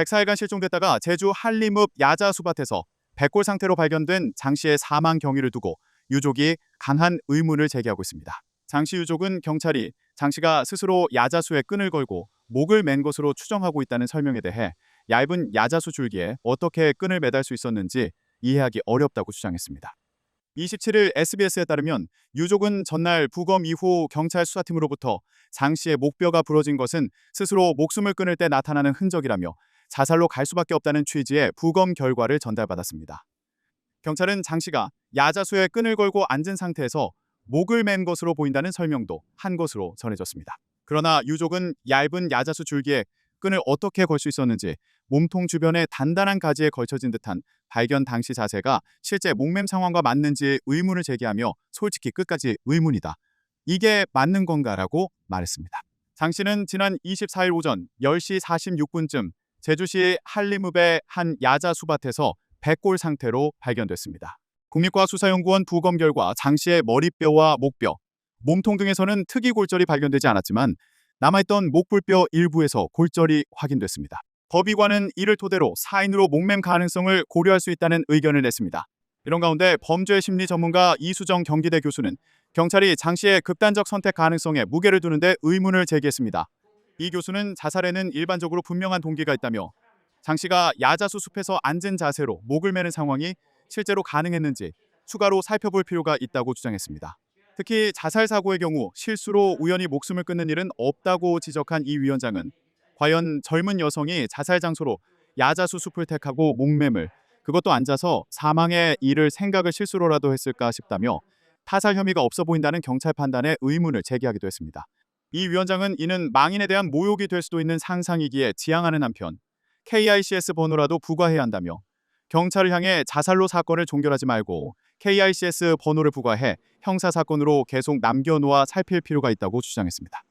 104일간 실종됐다가 제주 한림읍 야자수밭에서 백골 상태로 발견된 장 씨의 사망 경위를 두고 유족이 강한 의문을 제기하고 있습니다. 장 씨 유족은 경찰이 장 씨가 스스로 야자수에 끈을 걸고 목을 맨 것으로 추정하고 있다는 설명에 대해 얇은 야자수 줄기에 어떻게 끈을 매달 수 있었는지 이해하기 어렵다고 주장했습니다. 27일 SBS에 따르면 유족은 전날 부검 이후 경찰 수사팀으로부터 장 씨의 목뼈가 부러진 것은 스스로 목숨을 끊을 때 나타나는 흔적이라며 자살로 갈 수밖에 없다는 취지의 부검 결과를 전달받았습니다. 경찰은 장 씨가 야자수에 끈을 걸고 앉은 상태에서 목을 맨 것으로 보인다는 설명도 한 것으로 전해졌습니다. 그러나 유족은 얇은 야자수 줄기에 끈을 어떻게 걸 수 있었는지, 몸통 주변에 단단한 가지에 걸쳐진 듯한 발견 당시 자세가 실제 목맴 상황과 맞는지 의문을 제기하며 솔직히 끝까지 의문이다. 이게 맞는 건가라고 말했습니다. 장 씨는 지난 24일 오전 10시 46분쯤 제주시 한림읍의 한 야자수밭에서 백골 상태로 발견됐습니다. 국립과학수사연구원 부검 결과 장 씨의 머리뼈와 목뼈, 몸통 등에서는 특이 골절이 발견되지 않았지만 남아있던 목불뼈 일부에서 골절이 확인됐습니다. 법의관은 이를 토대로 사인으로 목맴 가능성을 고려할 수 있다는 의견을 냈습니다. 이런 가운데 범죄 심리 전문가 이수정 경기대 교수는 경찰이 장 씨의 극단적 선택 가능성에 무게를 두는데 의문을 제기했습니다. 이 교수는 자살에는 일반적으로 분명한 동기가 있다며 장 씨가 야자수 숲에서 앉은 자세로 목을 매는 상황이 실제로 가능했는지 추가로 살펴볼 필요가 있다고 주장했습니다. 특히 자살 사고의 경우 실수로 우연히 목숨을 끊는 일은 없다고 지적한 이 위원장은 과연 젊은 여성이 자살 장소로 야자수 숲을 택하고 목매물, 그것도 앉아서 사망의 일을 생각을 실수로라도 했을까 싶다며 타살 혐의가 없어 보인다는 경찰 판단에 의문을 제기하기도 했습니다. 이 위원장은 이는 망인에 대한 모욕이 될 수도 있는 상상이기에 지양하는 한편 KICS 번호라도 부과해야 한다며 경찰을 향해 자살로 사건을 종결하지 말고 KICS 번호를 부과해 형사사건으로 계속 남겨놓아 살필 필요가 있다고 주장했습니다.